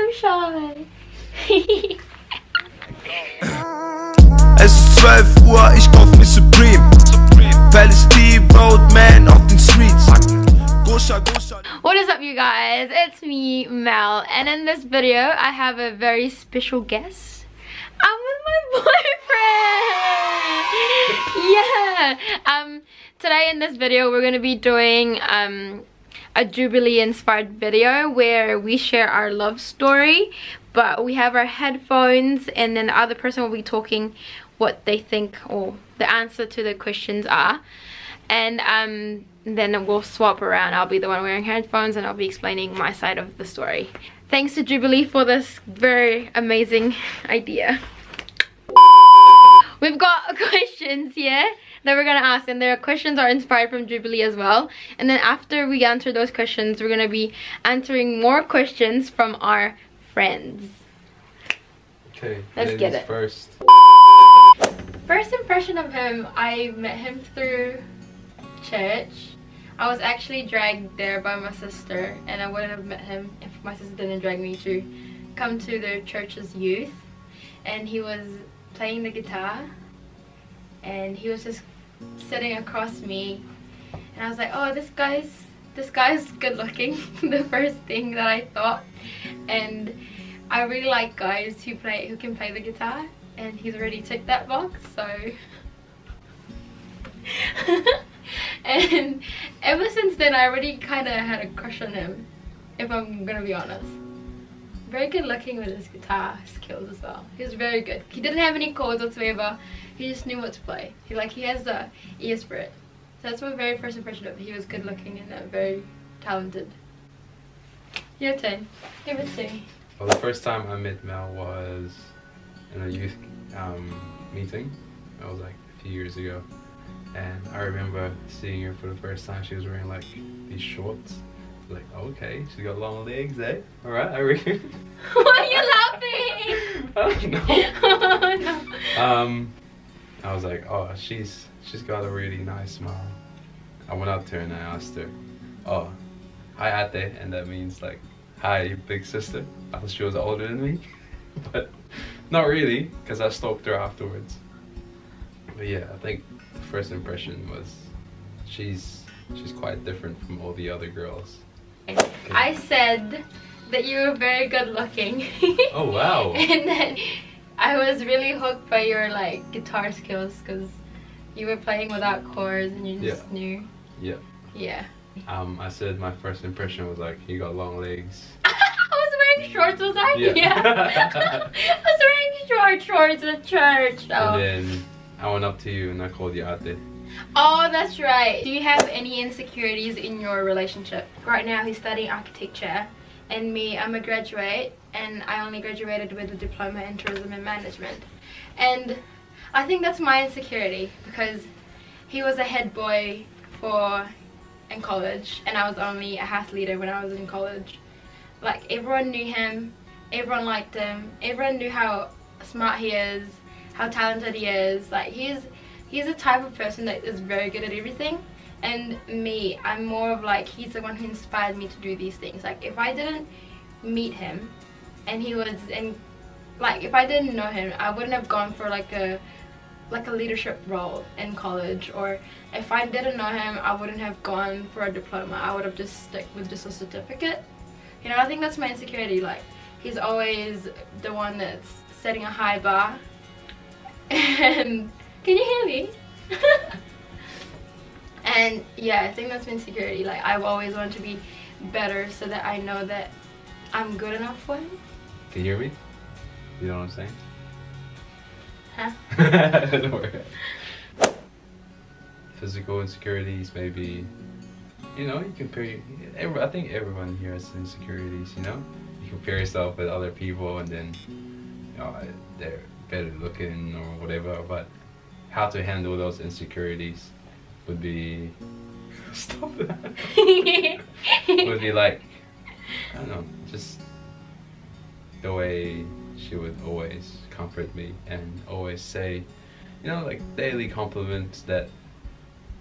so shy. Es ist 12 Uhr, ich kauf mir Supreme. Palestine Roadman auf den Streets. What is up, you guys? It's me, Mel, and in this video I have a very special guest. I'm with my boyfriend. Today in this video we're gonna be doing a Jubilee inspired video where we share our love story, but we have our headphones and then the other person will be talking what they think or the answer to the questions are, and then we'll swap around. I'll be the one wearing headphones and I'll be explaining my side of the story. Thanks to Jubilee for this very amazing idea. We've got questions here that we're gonna ask, and their questions are inspired from Jubilee as well. And then after we answer those questions, we're gonna be answering more questions from our friends. Okay, let's get it. First impression of him, I met him through church. I was actually dragged there by my sister, and I wouldn't have met him if my sister didn't drag me to come to their church's youth. And he was playing the guitar, and he was just sitting across me, and I was like, oh, this guy's good looking. The first thing that I thought. And I really like guys who can play the guitar, and he's already ticked that box, so and ever since then I already kind of had a crush on him, if I'm gonna be honest. Very good looking with his guitar skills as well. He was very good. He didn't have any chords whatsoever. He just knew what to play. He has the ear for it. So that's my very first impression of him. He was good looking and very talented. Your turn. Give it to me. Well, the first time I met Mel was in a youth meeting. That was like a few years ago. And I remember seeing her for the first time. She was wearing like these shorts. Like, okay, she's got long legs, eh? Alright, I reckon. Why are you laughing? I don't know. Oh, no. I was like, oh, she's got a really nice smile. I went up to her and I asked her, oh, hi ate, and that means like, hi big sister. I thought she was older than me, but not really, because I stalked her afterwards. But yeah, I think the first impression was she's quite different from all the other girls. Okay. I said that you were very good looking. Oh wow. And then I was really hooked by your like guitar skills, because you were playing without chords and you just knew. Yeah. Yeah. I said my first impression was like, he got long legs. I was wearing shorts, was I? Yeah. I was wearing shorts at church. Oh. And then I went up to you and I called you ate. Oh, that's right. Do you have any insecurities in your relationship? Right now he's studying architecture, and me, I'm a graduate, and I only graduated with a diploma in tourism and management. And I think that's my insecurity, because he was a head boy in college, and I was only a house leader when I was in college. Like, everyone knew him, everyone liked him, everyone knew how smart he is, how talented he is. Like, he's the type of person that is very good at everything. And me, I'm more of like, he's the one who inspired me to do these things. Like, if I didn't meet him and he was in, like, if I didn't know him, I wouldn't have gone for like a leadership role in college. Or if I didn't know him, I wouldn't have gone for a diploma. I would have just stuck with just a certificate. You know, I think that's my insecurity. Like, he's always the one that's setting a high bar. And can you hear me? And yeah, I think that's my insecurity. Like, I've always wanted to be better so that I know that I'm good enough for him. Can you hear me? You know what I'm saying? Huh? Don't worry. Physical insecurities, maybe. You know, you compare. I think everyone here has insecurities. You know, you compare yourself with other people, and then they're better looking or whatever. But how to handle those insecurities would be stop that. Would be like, I don't know, just the way she would always comfort me and always say, you know, like daily compliments that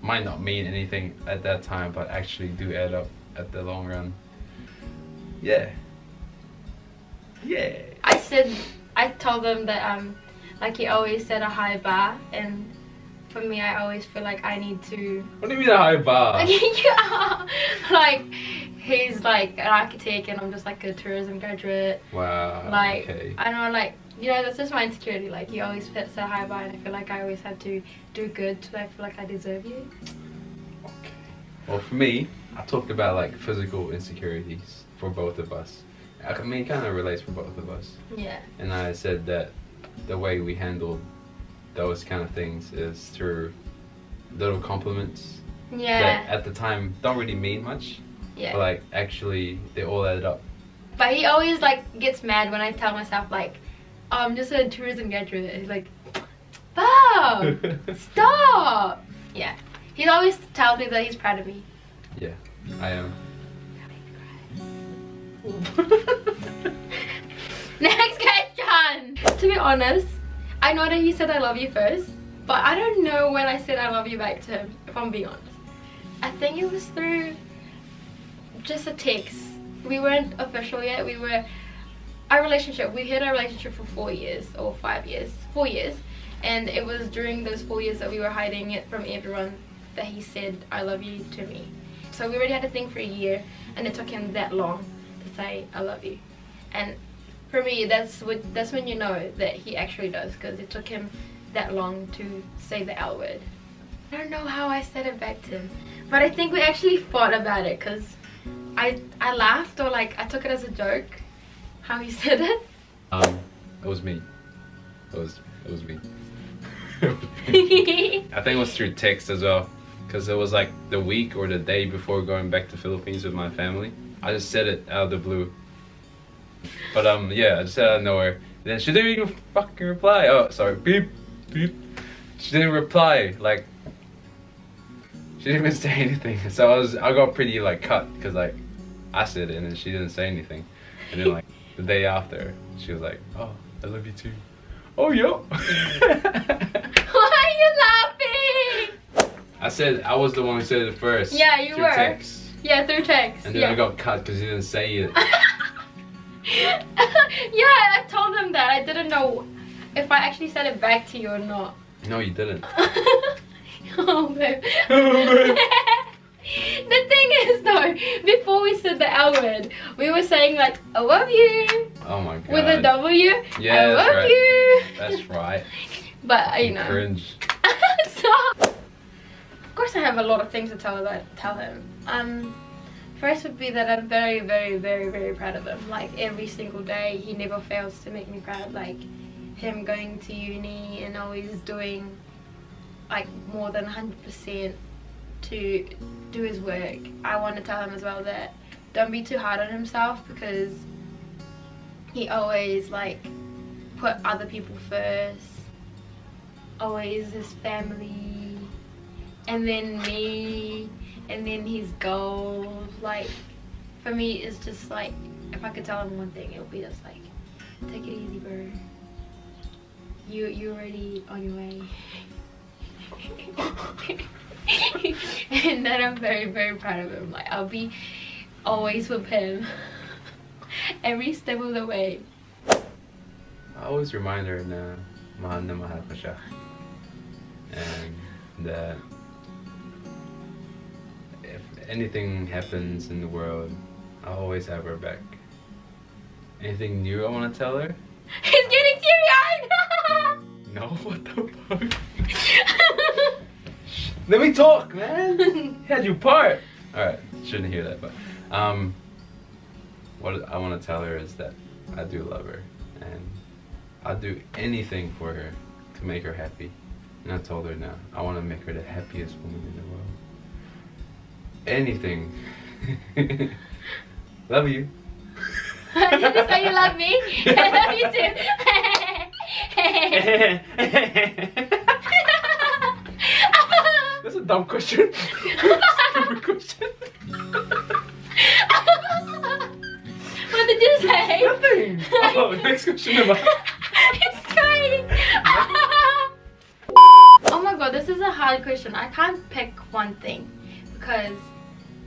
might not mean anything at that time but actually do add up at the long run. Yeah. Yeah. I told them that like he always set a high bar, and for me I always feel like I need to. What do you mean a high bar? Yeah, like he's like an architect and I'm just like a tourism graduate. Wow. Like okay. I don't know, like, you know, that's just my insecurity. Like he always sets a high bar, and I feel like I always have to do good, so I feel like I deserve you. Okay. Well, for me, I talked about like physical insecurities for both of us. I mean, it kind of relates for both of us. Yeah. And I said that the way we handled those kind of things is through little compliments Yeah. that at the time don't really mean much, Yeah. but like actually they all added up. But he always like gets mad when I tell myself like, oh, I'm just a tourism graduate. He's like, Bob, stop. Yeah. He always tells me that he's proud of me. Yeah, I am. Next question. To be honest, I know that he said I love you first, but I don't know when I said I love you back to him, if I'm being honest. I think it was through just a text. We weren't official yet. We had a relationship for 4 years or 5 years. 4 years. And it was during those 4 years that we were hiding it from everyone that he said I love you to me. So we already had a thing for a year, and it took him that long to say I love you. And for me, that's when you know that he actually does, because it took him that long to say the L word. I don't know how I said it back to him, but I think we actually fought about it, because I laughed, or like I took it as a joke how he said it. It was me. It was me. I think it was through text as well, because it was like the week or the day before going back to Philippines with my family. I just said it out of the blue. But yeah, I just said it out of nowhere. Then she didn't even fucking reply. Oh, sorry, beep, beep. She didn't reply, like, she didn't even say anything. So I got pretty like cut, because like I said it and then she didn't say anything. And then like the day after, she was like, oh, I love you too. Oh, yo. Why are you laughing? I said I was the one who said it first. Yeah, you through were. Text. Yeah, through text. And then yeah. I got cut because you didn't say it. Yeah, I told him that. I didn't know if I actually said it back to you or not. No, you didn't. Oh, babe. The thing is though, before we said the L word, we were saying like, I love you. Oh my god. With a W. Yeah, I love right. you. That's right. But you know. Cringe. Stop. Of course I have a lot of things to tell him. First would be that I'm very, very, very, very proud of him. Like every single day, he never fails to make me proud. Like him going to uni and always doing like more than 100% to do his work. I want to tell him as well that don't be too hard on himself, because he always like put other people first, always his family, and then me, and then his goals. Like for me, it's just like, if I could tell him one thing, it would be just like, take it easy, bro. You're already on your way. And then I'm very, very proud of him. Like I'll be always with him every step of the way. I always remind her na mahal na mahal ko siya. And that if anything happens in the world, I'll always have her back. Anything new I want to tell her? He's getting teary-eyed! No, what the fuck? Let me talk, man. You had your part. Alright, shouldn't hear that, but what I want to tell her is that I do love her, and I'll do anything for her to make her happy. And I told her now, I want to make her the happiest woman in the world. Anything. Love you. Did you say you love me? I love you too. That's a dumb question. Stupid question. What did you say? Nothing. Oh, next question about. It's crying. Oh my god, this is a hard question. I can't pick one thing, because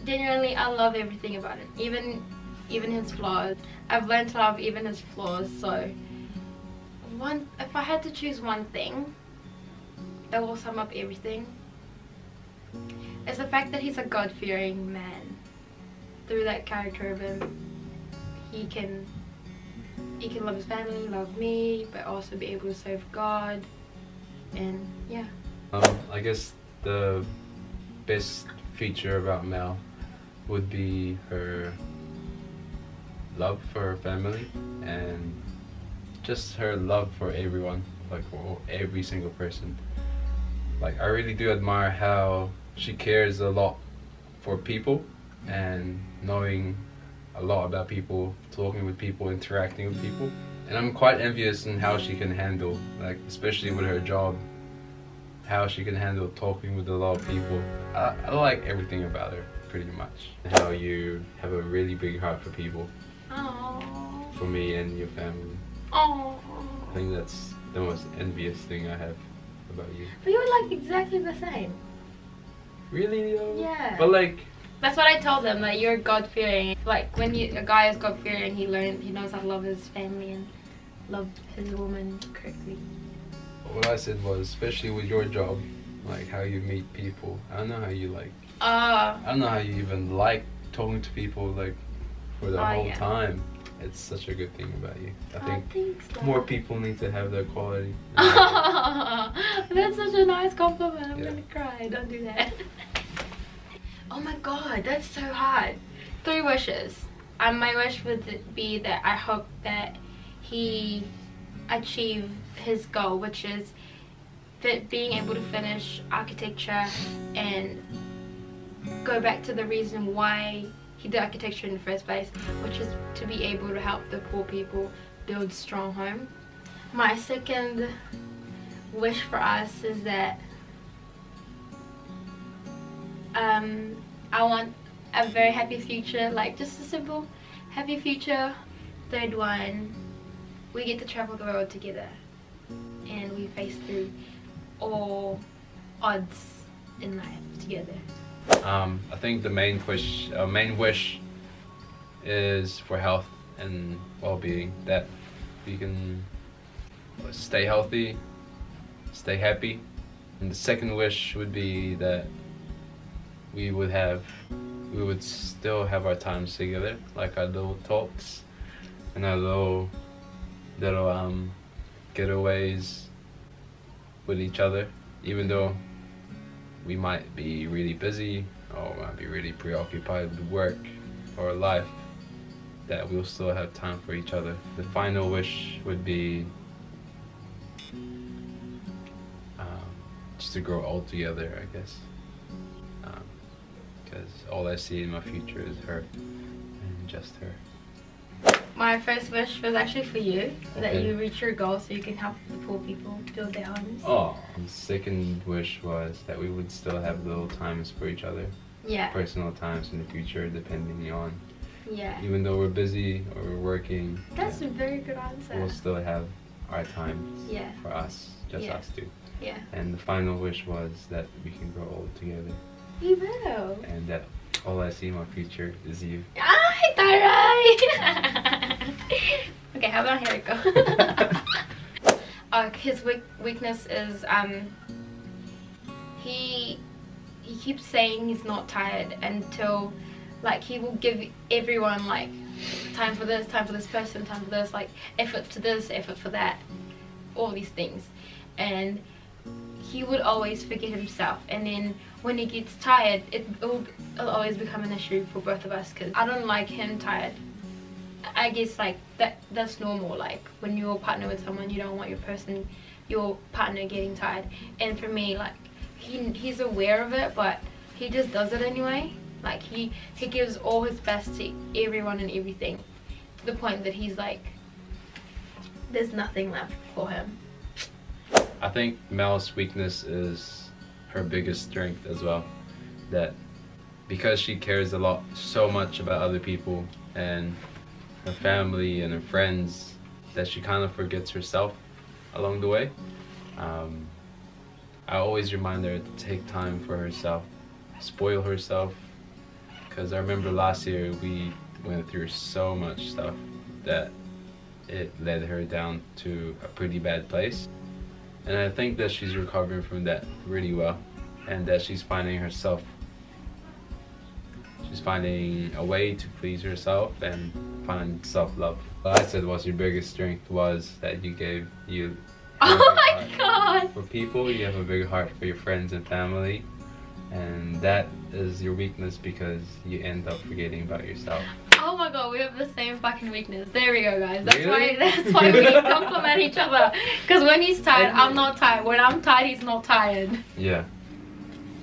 genuinely I love everything about it. Even even his flaws. I've learned to love even his flaws. So if I had to choose one thing that will sum up everything, it's the fact that he's a God-fearing man. Through that character of him, he can love his family, love me, but also be able to serve God. And yeah. I guess the best feature about Mel would be her love for her family and just her love for everyone, like for every single person. Like, I really do admire how she cares a lot for people and knowing a lot about people, talking with people, interacting with people. And I'm quite envious in how she can handle, like, especially with her job, how she can handle talking with a lot of people. I like everything about her, pretty much. How you have a really big heart for people. Aww. For me and your family. Aww. I think that's the most envious thing I have about you. But you're like exactly the same. Really though? Yeah. But like, that's what I told them, that you're God-fearing. Like, when a guy is God-fearing, he knows how to love his family and love his woman correctly. what I said was, especially with your job, like how you meet people. I don't know how you like. I don't know how you even like talking to people like for the whole time. It's such a good thing about you. I think thanks, more people need to have that quality. That's such a nice compliment. I'm gonna cry. Don't do that. Oh my god, that's so hard. 3 wishes. My wish would be that I hope that he achieve his goal, which is being able to finish architecture and go back to the reason why he did architecture in the first place, which is to be able to help the poor people build strong homes. My second wish for us is that I want a very happy future, like just a simple happy future. Third one, we get to travel the world together and we face through all odds in life together. I think the main wish is for health and well-being, that we can stay healthy, stay happy. And the second wish would be that we would still have our times together, like our little talks and our little getaways with each other, even though we might be really busy or might be really preoccupied with work or life, that we'll still have time for each other. The final wish would be just to grow old together, I guess, because all I see in my future is her and just her. My first wish was actually for you, that you reach your goal so you can help the poor people build their homes. Oh, the second wish was that we would still have little times for each other. Yeah. Personal times in the future, depending on. Yeah. Even though we're busy or we're working. That's a very good answer. We'll still have our times for us, just us two. Yeah. And the final wish was that we can grow old together. We will. And that all I see in my future is you. Ay, taray! Okay, how about here we go. His weakness is he keeps saying he's not tired until, like, he will give everyone like time for this person, time for this, like effort to this, effort for that, all these things, and he would always forget himself, and then when he gets tired, it'll always become an issue for both of us, because I don't like him tired. I guess like that's normal, like when you're a partner with someone, you don't want your partner getting tired, and for me, like he's aware of it, but he just does it anyway. Like he gives all his best to everyone and everything, to the point that he's like, there's nothing left for him. I think Mel's weakness is her biggest strength as well. That because she cares so much about other people and her family and her friends, that she kind of forgets herself along the way. I always remind her to take time for herself, spoil herself. Because I remember last year we went through so much stuff that it led her down to a pretty bad place. And I think that she's recovering from that really well, and that she's finding herself. She's finding a way to please herself and find self-love. What I said was your biggest strength was that you gave you. Oh my God! For people, you have a big heart for your friends and family, and that is your weakness because you end up forgetting about yourself. Oh my God, we have the same fucking weakness. There we go, guys. That's Really? why we compliment each other. Because when he's tired, I'm not tired. When I'm tired, he's not tired. Yeah.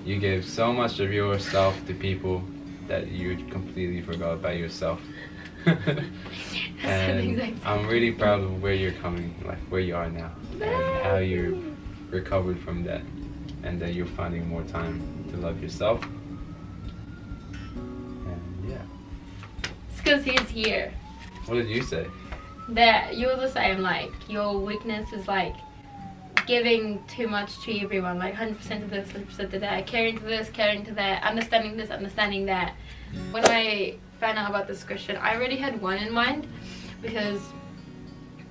You gave so much of yourself to people that you completely forgot about yourself. And I'm really proud of where you're coming, like where you are now, and how you recovered from that, and that you're finding more time to love yourself. And yeah. It's because he's here. What did you say? That you're the same. Like, your weakness is like giving too much to everyone, like 100% of this, 100% of that, caring to this, caring to that, understanding this, understanding that. When I found out about this question, I already had one in mind, because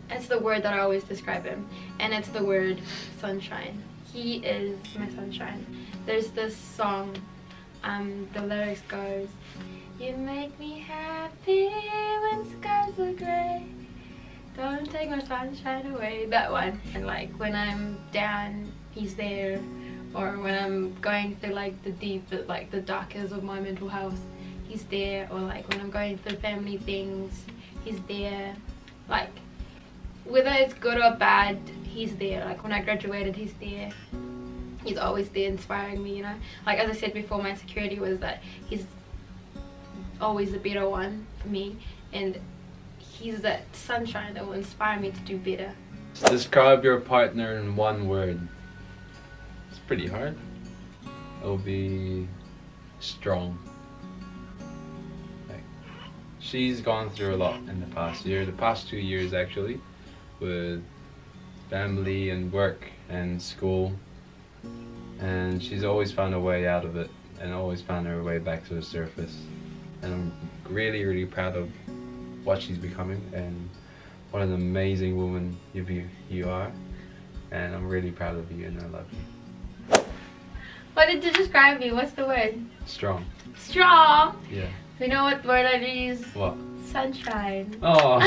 it's the word that I always describe him, and it's the word sunshine. He is my sunshine. There's this song, the lyrics goes, you make me happy when skies are gray, don't take my sunshine away. That one. And like when I'm down, he's there, or when I'm going through like the deep, like the darkest of my mental health, he's there. Or like when I'm going through family things, he's there. Like whether it's good or bad, he's there. Like when I graduated, he's there. He's always there inspiring me, you know. Like as I said before, my insecurity was that he's always the better one for me, and he's that sunshine that will inspire me to do better. Describe your partner in one word. It's pretty hard. It'll be strong. Like, she's gone through a lot in the past year, the past 2 years actually, with family and work and school, and she's always found a way out of it and always found her way back to the surface. And I'm really, really proud of what she's becoming, and what an amazing woman you are, and I'm really proud of you, and I love you. What did you describe me? What's the word? Strong. Strong. Yeah. You know what word I use? What? Sunshine. Oh.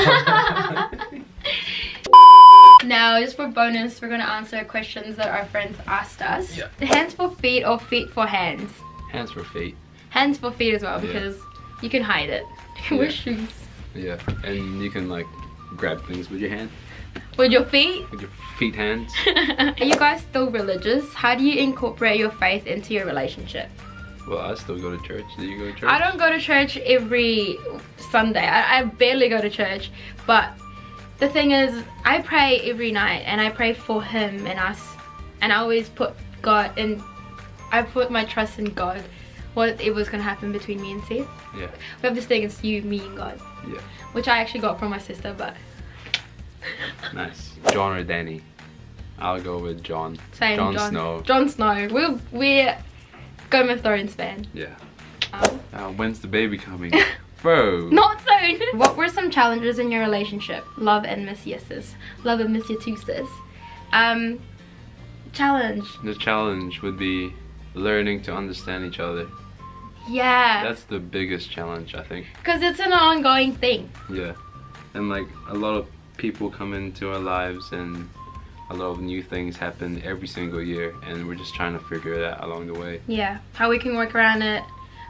Now, just for bonus, we're gonna answer questions that our friends asked us. Yeah. Hands for feet or feet for hands? Hands for feet. Hands for feet as well, Yeah. because you can hide it. You can wear shoes. Yeah, and you can like grab things with your hand. With your feet? With your feet hands. Are you guys still religious? How do you incorporate your faith into your relationship? Well, I still go to church. Do you go to church? I don't go to church every Sunday. I barely go to church. But the thing is, I pray every night, and I pray for him and us. And I always put God in, I put my trust in God. Whatever's gonna happen between me and Seth. Yeah. We have this thing, it's you, me, and God. Yeah. Which I actually got from my sister, but... Nice. John or Danny? I'll go with John. Same, Jon Snow. Jon Snow. We're Game of Thrones fan. Yeah. When's the baby coming? Bro. Not soon. What were some challenges in your relationship? Love and miss yeses. Love and miss you too, sis. Challenge. The challenge would be learning to understand each other. Yeah. That's the biggest challenge, I think. Because it's an ongoing thing. Yeah. And like a lot of people come into our lives, and a lot of new things happen every single year, and we're just trying to figure it out along the way. Yeah. How we can work around it.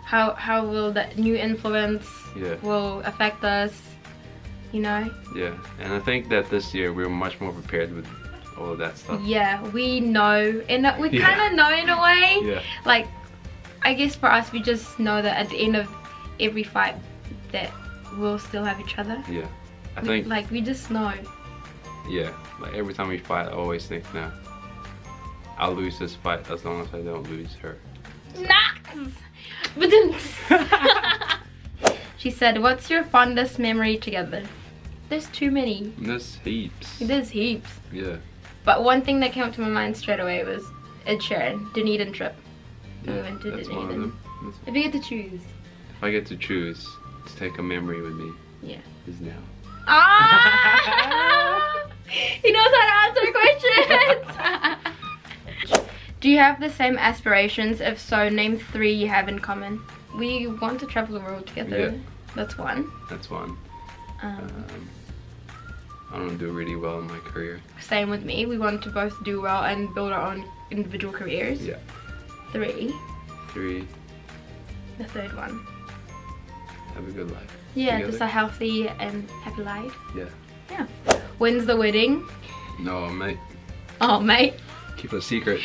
How will that new influence will affect us, you know? Yeah. And I think that this year we're much more prepared with all of that stuff. Yeah, we know, and we kind of know in a way. Yeah. Like, I guess for us, we just know that at the end of every fight that we'll still have each other. Yeah. I think like we just know. Yeah. Like every time we fight, I always think, no, I'll lose this fight as long as I don't lose her. Nah. She said, "What's your fondest memory together?" There's too many. There's heaps. There's heaps. Yeah. But one thing that came to my mind straight away was Ed Sheeran, Dunedin trip. Yeah, We went to that's one of Dunedin. them. If you get to choose. If I get to choose, to take a memory with me. Yeah. Is now. Ah! He knows how to answer questions. Do you have the same aspirations? If so, name 3 you have in common. We want to travel the world together. Yeah. That's one. That's one. I want to do really well in my career. Same with me. We want to both do well and build our own individual careers. Yeah. 3. 3. The third one. Have a good life. Yeah, together. just a healthy and happy life. Yeah. Yeah. When's the wedding? No, mate. Oh, mate. Keep it a secret.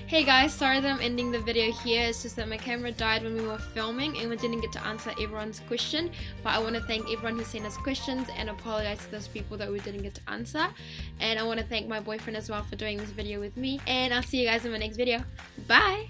Hey guys, sorry that I'm ending the video here. It's just that my camera died when we were filming and we didn't get to answer everyone's question. But I want to thank everyone who sent us questions and apologize to those people that we didn't get to answer. And I want to thank my boyfriend as well for doing this video with me. And I'll see you guys in my next video. Bye!